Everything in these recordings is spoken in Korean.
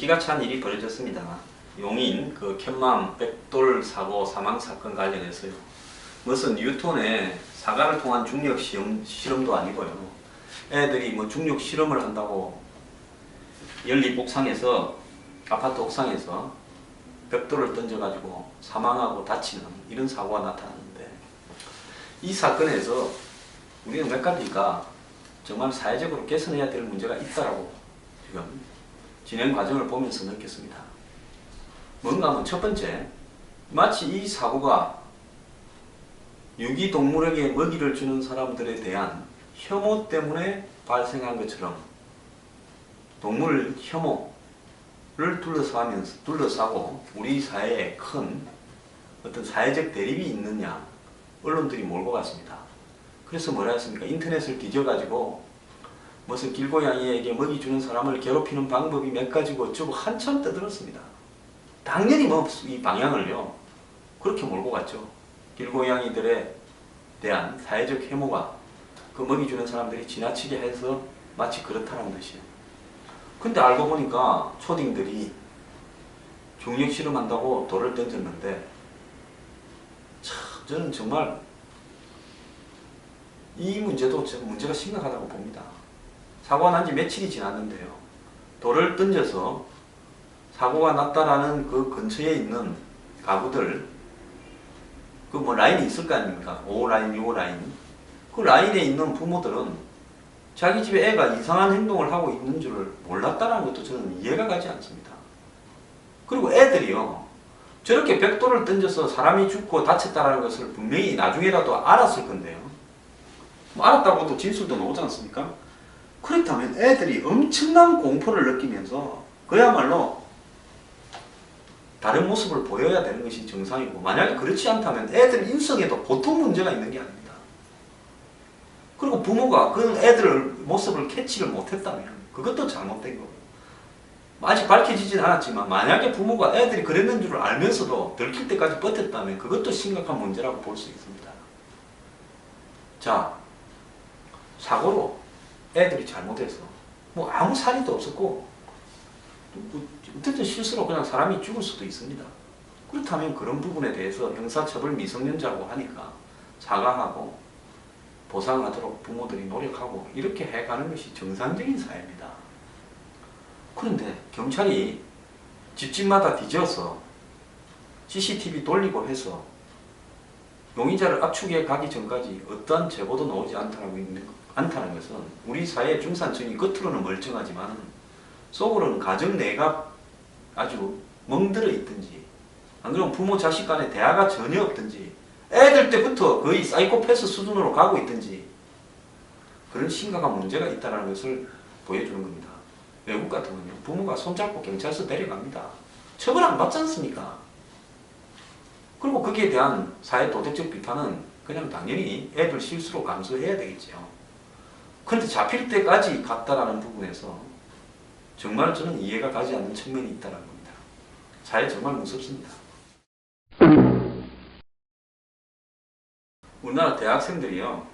기가 찬 일이 벌어졌습니다. 용인 그 캔맘 백돌 사고 사망 사건 관련해서요. 무슨 뉴턴의 사과를 통한 중력 실험도 아니고요. 애들이 뭐 중력 실험을 한다고 연립 옥상에서 아파트 옥상에서 벽돌을 던져가지고 사망하고 다치는 이런 사고가 나타났는데, 이 사건에서 우리는 몇 가지가 정말 사회적으로 개선해야 될 문제가 있다라고 지금 진행 과정을 보면서 느꼈습니다. 뭔가 하면 첫 번째, 마치 이 사고가 유기동물에게 먹이를 주는 사람들에 대한 혐오 때문에 발생한 것처럼 동물 혐오를 둘러싸고 우리 사회에 큰 어떤 사회적 대립이 있느냐 언론들이 몰고 갔습니다. 그래서 뭐라 했습니까? 인터넷을 뒤져가지고 무슨 길고양이에게 먹이 주는 사람을 괴롭히는 방법이 몇 가지고 어쩌고 한참 떠들었습니다. 당연히 뭐 이 방향을요 그렇게 몰고 갔죠. 길고양이들에 대한 사회적 혐오가 그 먹이 주는 사람들이 지나치게 해서 마치 그렇다는 듯이요. 근데 알고 보니까 초딩들이 중력 실험한다고 돌을 던졌는데, 참 저는 정말 이 문제도 문제가 심각하다고 봅니다. 사고가 난 지 며칠이 지났는데요, 돌을 던져서 사고가 났다라는 그 근처에 있는 가구들, 그 뭐 라인이 있을 거 아닙니까? 5라인, 6라인. 그 라인에 있는 부모들은 자기 집에 애가 이상한 행동을 하고 있는 줄을 몰랐다는 것도 저는 이해가 가지 않습니다. 그리고 애들이요, 저렇게 벽돌을 던져서 사람이 죽고 다쳤다는 것을 분명히 나중에라도 알았을 건데요. 뭐 알았다고도 진술도 나오지 않습니까? 그렇다면 애들이 엄청난 공포를 느끼면서 그야말로 다른 모습을 보여야 되는 것이 정상이고, 만약에 그렇지 않다면 애들 인성에도 보통 문제가 있는 게 아닙니다. 그리고 부모가 그 애들 모습을 캐치를 못했다면 그것도 잘못된 거고, 아직 밝혀지진 않았지만 만약에 부모가 애들이 그랬는 줄 알면서도 들킬 때까지 버텼다면 그것도 심각한 문제라고 볼 수 있습니다. 자, 사고로 애들이 잘못해서 뭐 아무 살인도 없었고 어쨌든 실수로 그냥 사람이 죽을 수도 있습니다. 그렇다면 그런 부분에 대해서 형사처벌 미성년자라고 하니까 사과하고 보상하도록 부모들이 노력하고 이렇게 해가는 것이 정상적인 사회입니다. 그런데 경찰이 집집마다 뒤져서 CCTV 돌리고 해서 용의자를 압축해 가기 전까지 어떠한 제보도 나오지 않다는 것은 우리 사회의 중산층이 겉으로는 멀쩡하지만 속으로는 가정 내가 아주 멍들어 있든지, 안 그러면 부모 자식 간에 대화가 전혀 없든지, 애들 때부터 거의 사이코패스 수준으로 가고 있든지, 그런 심각한 문제가 있다는 것을 보여주는 겁니다. 외국 같으면요, 부모가 손잡고 경찰서 데려갑니다. 처벌 안 받지 않습니까? 그리고 거기에 대한 사회 도덕적 비판은 그냥 당연히 애들 실수로 감수해야 되겠죠. 그런데 잡힐 때까지 갔다라는 부분에서 정말 저는 이해가 가지 않는 측면이 있다는 겁니다. 사회 정말 무섭습니다. 우리나라 대학생들이요,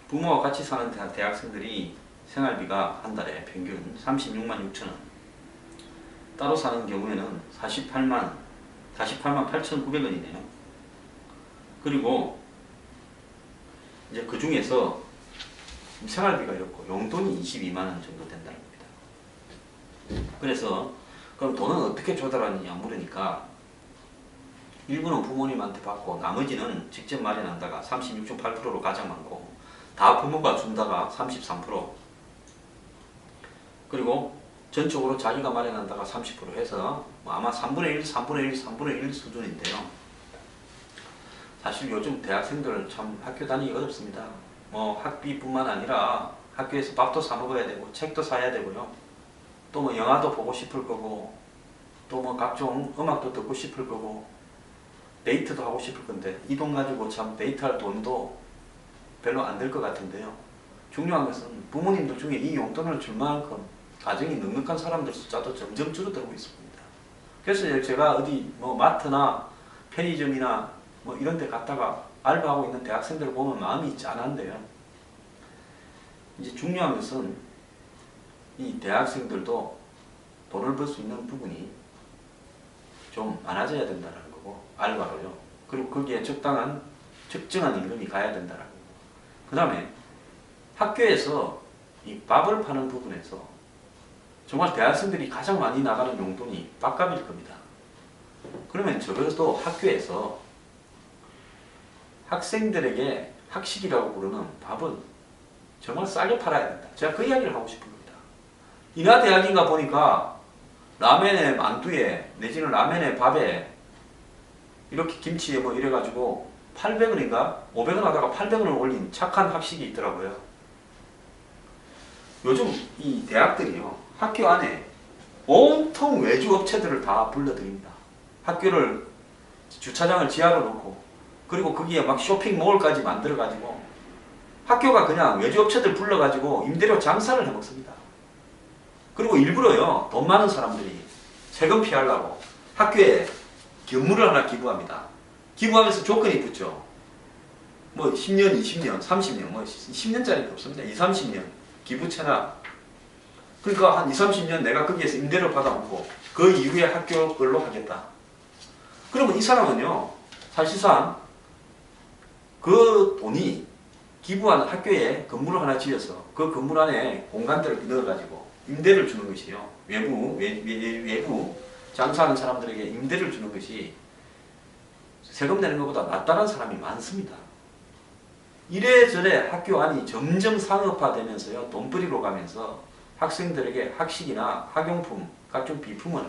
부모와 같이 사는 대학생들이 생활비가 한 달에 평균 36만 6천 원, 따로 사는 경우에는 48만 8,900원이네요. 그리고 이제 그 중에서 생활비가 이렇고 용돈이 22만 원 정도 된다는 겁니다. 그래서 그럼 돈은 어떻게 조달하느냐 물으니까 일부는 부모님한테 받고 나머지는 직접 마련한다가 36.8%로 가장 많고, 다 부모가 준다가 33%, 그리고 전적으로 자기가 마련한다가 30% 해서 아마 3분의 1, 3분의 1, 3분의 1 수준인데요. 사실 요즘 대학생들 참 학교 다니기 어렵습니다. 뭐 학비뿐만 아니라 학교에서 밥도 사 먹어야 되고 책도 사야 되고요. 또 뭐 영화도 보고 싶을 거고, 또 뭐 각종 음악도 듣고 싶을 거고, 데이트도 하고 싶을 건데 이 돈 가지고 참 데이트할 돈도 별로 안 될 것 같은데요. 중요한 것은 부모님들 중에 이 용돈을 줄 만큼 가정이 넉넉한 사람들 숫자도 점점 줄어들고 있습니다. 그래서 제가 어디 뭐 마트나 편의점이나 뭐 이런 데 갔다가 알바하고 있는 대학생들을 보면 마음이 짠한데요. 이제 중요한 것은 이 대학생들도 돈을 벌 수 있는 부분이 좀 많아져야 된다는 거고, 알바로요. 그리고 거기에 적당한 적정한 임금이 가야 된다는 거고. 그 다음에 학교에서 이 밥을 파는 부분에서 정말 대학생들이 가장 많이 나가는 용돈이 밥값일 겁니다. 그러면 적어도 학교에서 학생들에게 학식이라고 부르는 밥은 정말 싸게 팔아야 된다. 제가 그 이야기를 하고 싶은 겁니다. 인하대학인가 보니까 라면에 만두에 내지는 라면에 밥에 이렇게 김치에 뭐 이래가지고 800원인가 500원 하다가 800원을 올린 착한 학식이 있더라고요. 요즘 이 대학들이요, 학교 안에 온통 외주 업체들을 다 불러들입니다. 학교를 주차장을 지하로 놓고, 그리고 거기에 막 쇼핑몰까지 만들어가지고 학교가 그냥 외주 업체들 불러가지고 임대료 장사를 해먹습니다. 그리고 일부러요, 돈 많은 사람들이 세금 피하려고 학교에 건물을 하나 기부합니다. 기부하면서 조건이 붙죠. 뭐 10년, 20년, 30년, 뭐 10년짜리가 없습니다. 20, 30년 기부 체납. 그러니까 한 20, 30년 내가 거기에서 임대료 받아먹고 그 이후에 학교 걸로 하겠다. 그러면 이 사람은요, 사실상 그 돈이 기부한 학교에 건물을 하나 지어서 그 건물 안에 공간들을 넣어가지고 임대를 주는 것이요. 외부 장사하는 사람들에게 임대를 주는 것이 세금 내는 것보다 낫다는 사람이 많습니다. 이래저래 학교 안이 점점 상업화되면서요, 돈벌이로 가면서 학생들에게 학식이나 학용품, 각종 비품을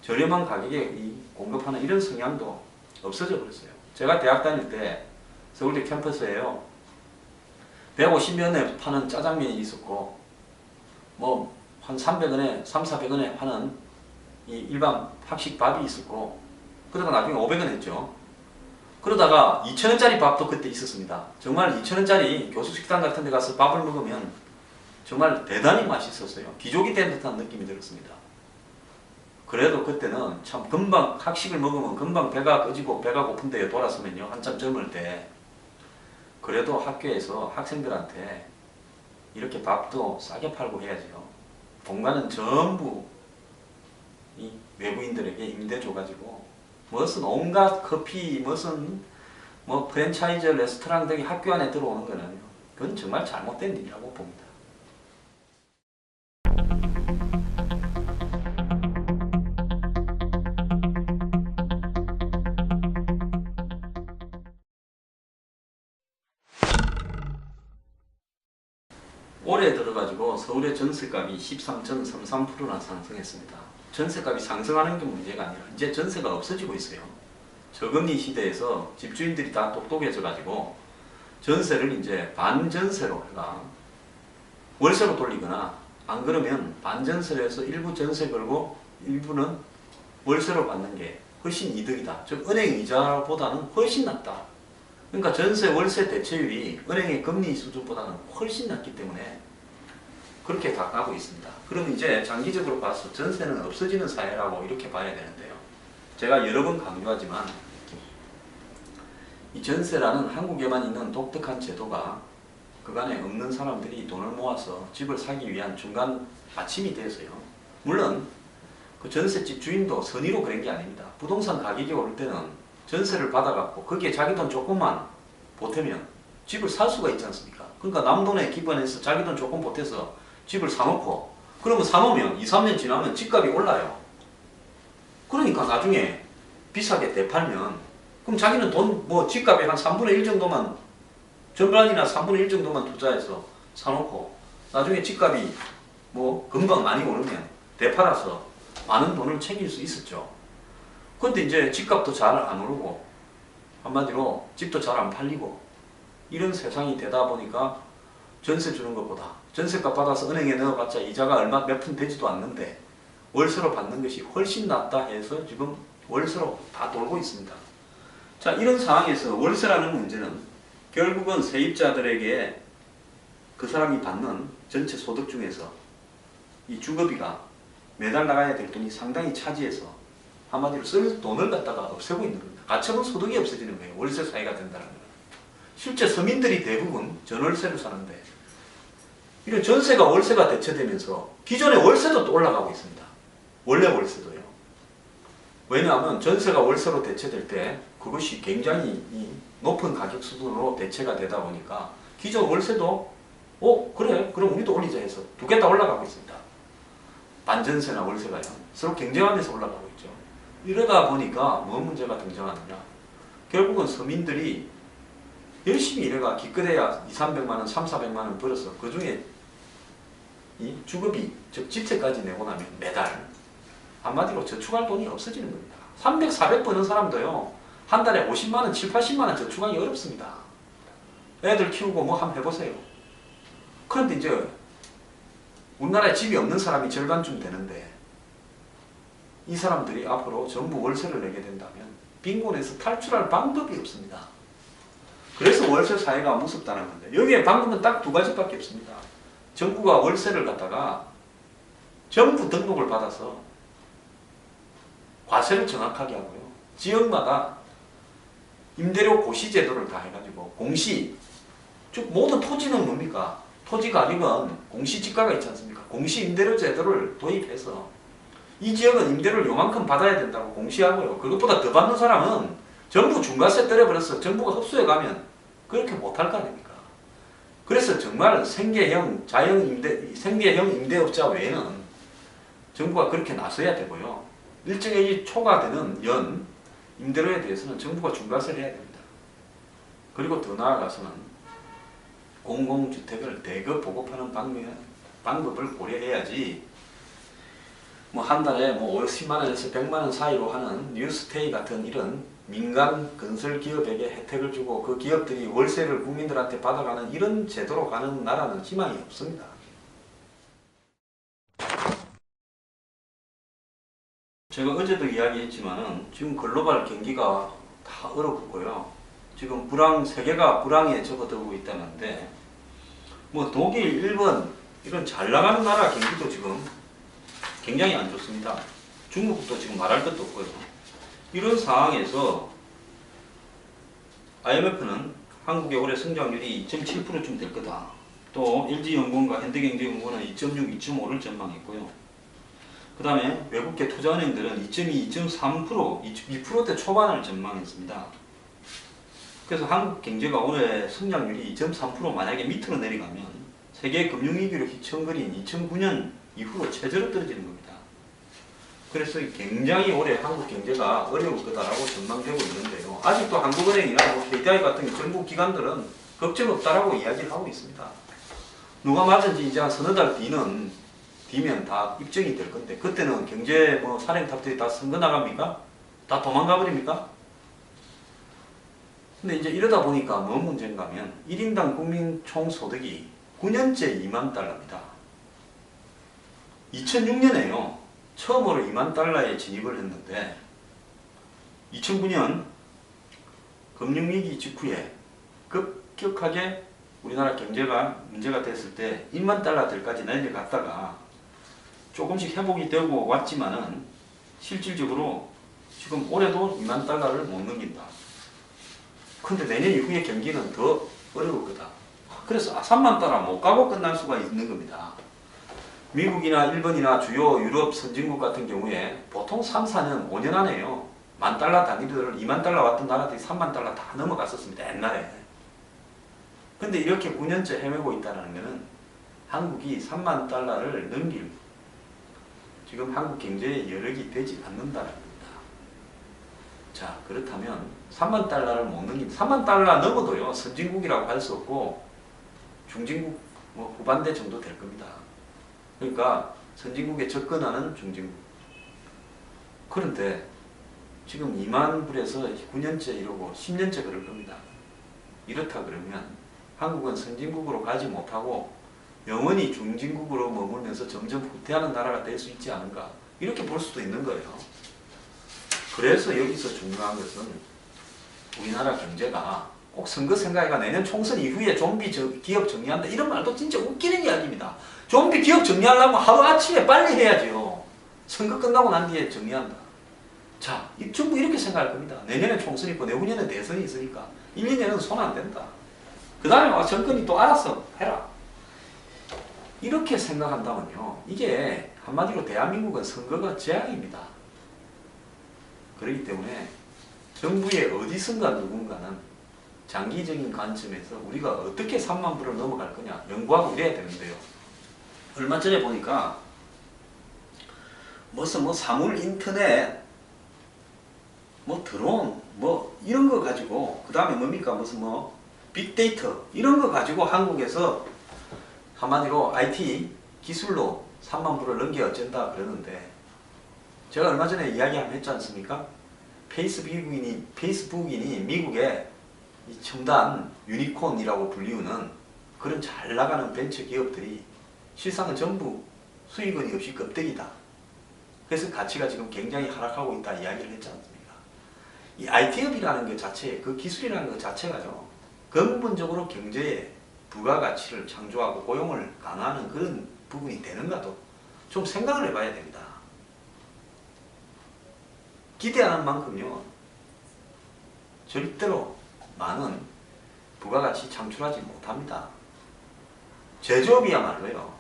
저렴한 가격에 공급하는 이런 성향도 없어져 버렸어요. 제가 대학 다닐 때 서울대 캠퍼스에요, 150년에 파는 짜장면이 있었고, 뭐 한 300원에, 400원에 파는 이 일반 학식밥이 있었고, 그러다가 나중에 500원 했죠. 그러다가 2,000원짜리 밥도 그때 있었습니다. 정말 2,000원짜리 교수식당 같은 데 가서 밥을 먹으면 정말 대단히 맛있었어요. 기족이 된 듯한 느낌이 들었습니다. 그래도 그때는 참 금방 학식을 먹으면 금방 배가 꺼지고 배가 고픈데 돌아서면요, 한참 젊을 때 그래도 학교에서 학생들한테 이렇게 밥도 싸게 팔고 해야죠. 공간은 전부 이 외부인들에게 임대 줘가지고 무슨 온갖 커피, 무슨 뭐 프랜차이즈 레스토랑 등이 학교 안에 들어오는 거는 그건 정말 잘못된 일이라고 봅니다. 올해 들어가지고 서울의 전세값이 13.33%나 상승했습니다. 전세값이 상승하는 게 문제가 아니라 이제 전세가 없어지고 있어요. 저금리 시대에서 집주인들이 다 똑똑해져 가지고 전세를 이제 반전세로 해가 월세로 돌리거나, 안 그러면 반전세로 해서 일부 전세 걸고 일부는 월세로 받는 게 훨씬 이득이다. 즉 은행 이자보다는 훨씬 낫다. 그러니까 전세 월세 대체율이 은행의 금리 수준보다는 훨씬 낮기 때문에 그렇게 다 가고 있습니다. 그럼 이제 장기적으로 봐서 전세는 없어지는 사회라고 이렇게 봐야 되는데요. 제가 여러 번 강조하지만 이 전세라는 한국에만 있는 독특한 제도가 그간에 없는 사람들이 돈을 모아서 집을 사기 위한 중간 받침이 돼서요. 물론 그 전세집 주인도 선의로 그런 게 아닙니다. 부동산 가격이 오를 때는 전세를 받아갖고 거기에 자기 돈 조금만 보태면 집을 살 수가 있지 않습니까? 그러니까 남 돈에 기반해서 자기 돈 조금 보태서 집을 사놓고, 그러면 사놓으면 2, 3년 지나면 집값이 올라요. 그러니까 나중에 비싸게 되팔면 그럼 자기는 돈 뭐 집값의 한 3분의 1 정도만, 절반이나 3분의 1 정도만 투자해서 사놓고 나중에 집값이 뭐 금방 많이 오르면 되팔아서 많은 돈을 챙길 수 있었죠. 근데 이제 집값도 잘 안 오르고 한마디로 집도 잘 안 팔리고 이런 세상이 되다 보니까 전세 주는 것보다 전세값 받아서 은행에 넣어봤자 이자가 얼마 몇 푼 되지도 않는데 월세로 받는 것이 훨씬 낫다 해서 지금 월세로 다 돌고 있습니다. 자, 이런 상황에서 월세라는 문제는 결국은 세입자들에게 그 사람이 받는 전체 소득 중에서 이 주거비가 매달 나가야 될 돈이 상당히 차지해서 한마디로 쓸 돈을 갖다가 없애고 있는 겁니다. 가처분 소득이 없어지는 거예요. 월세 사회가 된다는 거는. 실제 서민들이 대부분 전월세를 사는데 이런 전세가 월세가 대체되면서 기존의 월세도 또 올라가고 있습니다. 원래 월세도요. 왜냐하면 전세가 월세로 대체될 때 그것이 굉장히 이 높은 가격 수준으로 대체가 되다 보니까 기존 월세도 그래 그럼 우리도 올리자 해서 두 개 다 올라가고 있습니다. 반전세나 월세가요. 서로 경쟁하면서 올라가고 있죠. 이러다 보니까 뭐 문제가 등장하느냐. 결국은 서민들이 열심히 일해가 기껏해야 200~300만 원, 300~400만 원 벌어서 그 중에 이 주거비, 즉 집세까지 내고 나면 매달 한마디로 저축할 돈이 없어지는 겁니다. 300~400 버는 사람도요. 한 달에 50만 원, 70~80만 원 저축하기 어렵습니다. 애들 키우고 뭐 한번 해보세요. 그런데 이제 우리나라에 집이 없는 사람이 절반쯤 되는데 이 사람들이 앞으로 전부 월세를 내게 된다면 빈곤에서 탈출할 방법이 없습니다. 그래서 월세 사회가 무섭다는 건데 여기에 방법은 딱 두 가지밖에 없습니다. 정부가 월세를 갖다가 전부 등록을 받아서 과세를 정확하게 하고요. 지역마다 임대료 고시 제도를 다 해가지고 공시, 즉 모든 토지는 뭡니까? 토지 가격은 공시지가가 있지 않습니까? 공시 임대료 제도를 도입해서 이 지역은 임대료를 요만큼 받아야 된다고 공시하고요. 그것보다 더 받는 사람은 전부 중과세 때려버려서 정부가 흡수해가면 그렇게 못할 거 아닙니까? 그래서 정말 생계형 임대업자 외에는 정부가 그렇게 나서야 되고요. 일정액이 초과되는 연 임대료에 대해서는 정부가 중과세를 해야 됩니다. 그리고 더 나아가서는 공공주택을 대거 보급하는 방법을 고려해야지 뭐 한 달에 뭐 50만 원에서 100만 원 사이로 하는 뉴스테이 같은 이런 민간 건설 기업에게 혜택을 주고 그 기업들이 월세를 국민들한테 받아가는 이런 제도로 가는 나라는 희망이 없습니다. 제가 어제도 이야기했지만은 지금 글로벌 경기가 다 어렵고요. 지금 세계가 불황에 접어들고 있다는데 뭐 독일, 일본 이런 잘 나가는 나라 경기도 지금 굉장히 안 좋습니다. 중국도 지금 말할 것도 없고요. 이런 상황에서 IMF는 한국의 올해 성장률이 2.7%쯤 될 거다. 또 LG연구원과 현대경제연구원은 2.6, 2.5를 전망했고요. 그 다음에 외국계 투자은행들은 2.2, 2.3%, 2%대 초반을 전망했습니다. 그래서 한국 경제가 올해 성장률이 2.3% 만약에 밑으로 내려가면 세계 금융위기로 휘청거린 2009년 이후로 최저로 떨어지는 겁니다. 그래서 굉장히 올해 한국 경제가 어려울 거다라고 전망되고 있는데요. 아직도 한국은행이나 KDI 같은 정부 기관들은 걱정 없다라고 이야기를 하고 있습니다. 누가 맞은지 이제 한 서너 달 뒤면 다 입증이 될 건데 그때는 경제 사령탑들이 다 선거 나갑니까? 다 도망가 버립니까? 근데 이제 이러다 보니까 뭐 문제인가 하면 1인당 국민 총소득이 9년째 2만 달러입니다. 2006년에요. 처음으로 2만 달러에 진입을 했는데 2009년 금융위기 직후에 급격하게 우리나라 경제가 문제가 됐을 때 1만 달러들까지 내려갔다가 조금씩 회복이 되고 왔지만은 실질적으로 지금 올해도 2만 달러를 못 넘긴다. 근데 내년 이후에 경기는 더 어려울 거다. 그래서 3만 달러 못 가고 끝날 수가 있는 겁니다. 미국이나 일본이나 주요 유럽 선진국 같은 경우에 보통 3, 4년, 5년 안에요. 1만 달러 단위를 2만 달러 왔던 나라들이 3만 달러 다 넘어갔었습니다. 옛날에. 근데 이렇게 9년째 헤매고 있다는 것은 한국이 3만 달러를 넘길 지금 한국 경제의 여력이 되지 않는다는 겁니다. 자, 그렇다면 3만 달러를 못 넘긴 3만 달러 넘어도요. 선진국이라고 할 수 없고 중진국 후반대 정도 될 겁니다. 그러니까 선진국에 접근하는 중진국. 그런데 지금 2만 불에서 9년째 이러고 10년째 그럴 겁니다. 이렇다 그러면 한국은 선진국으로 가지 못하고 영원히 중진국으로 머물면서 점점 후퇴하는 나라가 될 수 있지 않은가 이렇게 볼 수도 있는 거예요. 그래서 여기서 중요한 것은 우리나라 경제가 꼭 선거 생각해가 내년 총선 이후에 좀비 기업 정리한다 이런 말도 진짜 웃기는 이야기입니다. 좀비 기업 정리하려면 하루아침에 빨리 해야죠. 선거 끝나고 난 뒤에 정리한다. 자, 전부 이렇게 생각할 겁니다. 내년에 총선 있고 내후년에 대선이 있으니까 1, 2년은 손 안 된다. 그 다음에 정권이 또 알아서 해라. 이렇게 생각한다면요. 이게 한마디로 대한민국은 선거가 재앙입니다. 그렇기 때문에 정부의 어디선가 누군가는 장기적인 관점에서 우리가 어떻게 3만 불을 넘어갈 거냐 연구하고 이래야 되는데요. 얼마 전에 보니까 무슨 뭐 사물 인터넷 뭐 드론 뭐 이런 거 가지고 그 다음에 뭡니까 무슨 뭐 빅데이터 이런 거 가지고 한국에서 한마디로 IT 기술로 3만 불을 넘겨 어쩐다 그러는데 제가 얼마 전에 이야기 한번 했지 않습니까? 페이스북인이 미국의 이 첨단 유니콘이라고 불리우는 그런 잘 나가는 벤처 기업들이 실상은 전부 수익원이 없이 껍데기다. 그래서 가치가 지금 굉장히 하락하고 있다 이야기를 했지 않습니까? 이 IT업이라는 것 자체, 그 기술이라는 것 자체가요. 근본적으로 경제에 부가가치를 창조하고 고용을 강화하는 그런 부분이 되는가도 좀 생각을 해봐야 됩니다. 기대하는 만큼요. 절대로 많은 부가가치 창출하지 못합니다. 제조업이야말로요.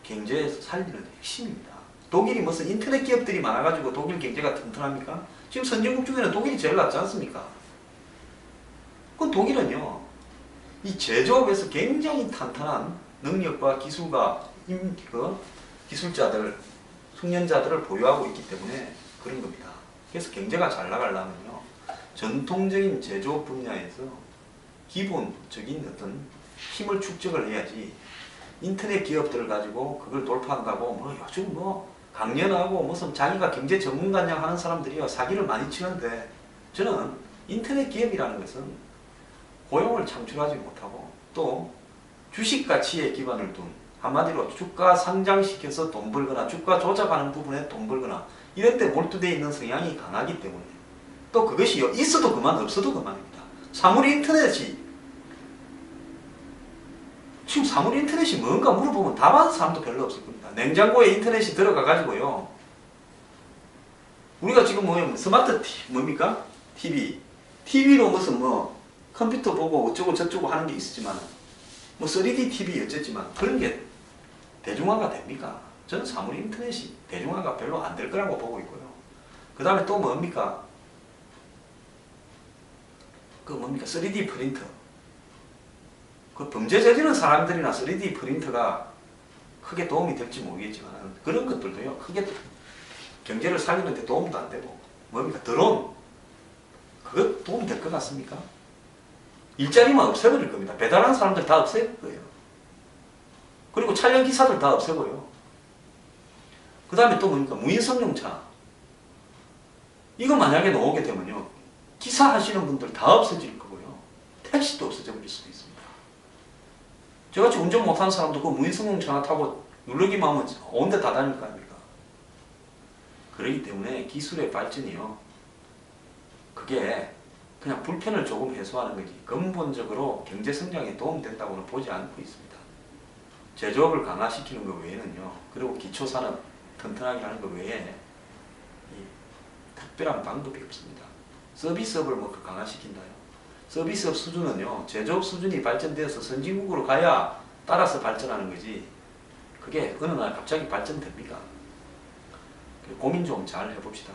경제에서 살리는 핵심입니다. 독일이 무슨 인터넷 기업들이 많아가지고 독일 경제가 튼튼합니까? 지금 선진국 중에는 독일이 제일 낫지 않습니까? 그 독일은요. 이 제조업에서 굉장히 탄탄한 능력과 기술과 기술자들, 숙련자들을 보유하고 있기 때문에 그런 겁니다. 그래서 경제가 잘 나가려면요. 전통적인 제조업 분야에서 기본적인 어떤 힘을 축적을 해야지 인터넷 기업들을 가지고 그걸 돌파한다고 뭐 요즘 뭐 강연하고 무슨 자기가 경제 전문가냐 하는 사람들이요 사기를 많이 치는데 저는 인터넷 기업이라는 것은 고용을 창출하지 못하고 또 주식 가치에 기반을 둔 한마디로 주가 상장시켜서 돈 벌거나 주가 조작하는 부분에 돈 벌거나 이런 데 몰두되어 있는 성향이 강하기 때문에 또 그것이 있어도 그만 없어도 그만입니다. 사물 인터넷이 지금 사물 인터넷이 뭔가 물어보면 답하는 사람도 별로 없을 겁니다. 냉장고에 인터넷이 들어가 가지고요. 우리가 지금 뭐 스마트 뭡니까? TV로 무슨 뭐 컴퓨터 보고 어쩌고 저쩌고 하는 게 있었지만 뭐 3D TV 어쨌지만 그런 게 대중화가 됩니까? 저는 사물 인터넷이 대중화가 별로 안 될 거라고 보고 있고요. 그 다음에 또 뭡니까? 3D 프린터. 그 범죄 저지른 사람들이나 3D 프린터가 크게 도움이 될지 모르겠지만 그런 것들도요. 크게 경제를 살리는 데 도움도 안 되고 드론. 그거 도움 될 것 같습니까? 일자리만 없애버릴 겁니다. 배달하는 사람들 다 없앨 거예요. 그리고 촬영 기사들 다 없애고요. 그 다음에 또 무인성용차. 이거 만약에 나오게 되면요. 기사 하시는 분들 다 없어질 거고요. 택시도 없어져 버릴 수도 있습니다. 저같이 운전 못하는 사람도 그 무인승용차 타고 누르기만 하면 온 데 다 다닐 거 아닙니까? 그렇기 때문에 기술의 발전이요. 그게 그냥 불편을 조금 해소하는 거지 근본적으로 경제 성장에 도움된다고는 보지 않고 있습니다. 제조업을 강화시키는 것 외에는요. 그리고 기초산업 튼튼하게 하는 것 외에 특별한 방법이 없습니다. 서비스업을 강화시킨다요. 서비스업 수준은요. 제조업 수준이 발전되어서 선진국으로 가야 따라서 발전하는 거지 그게 어느 날 갑자기 발전됩니까? 고민 좀 잘 해봅시다.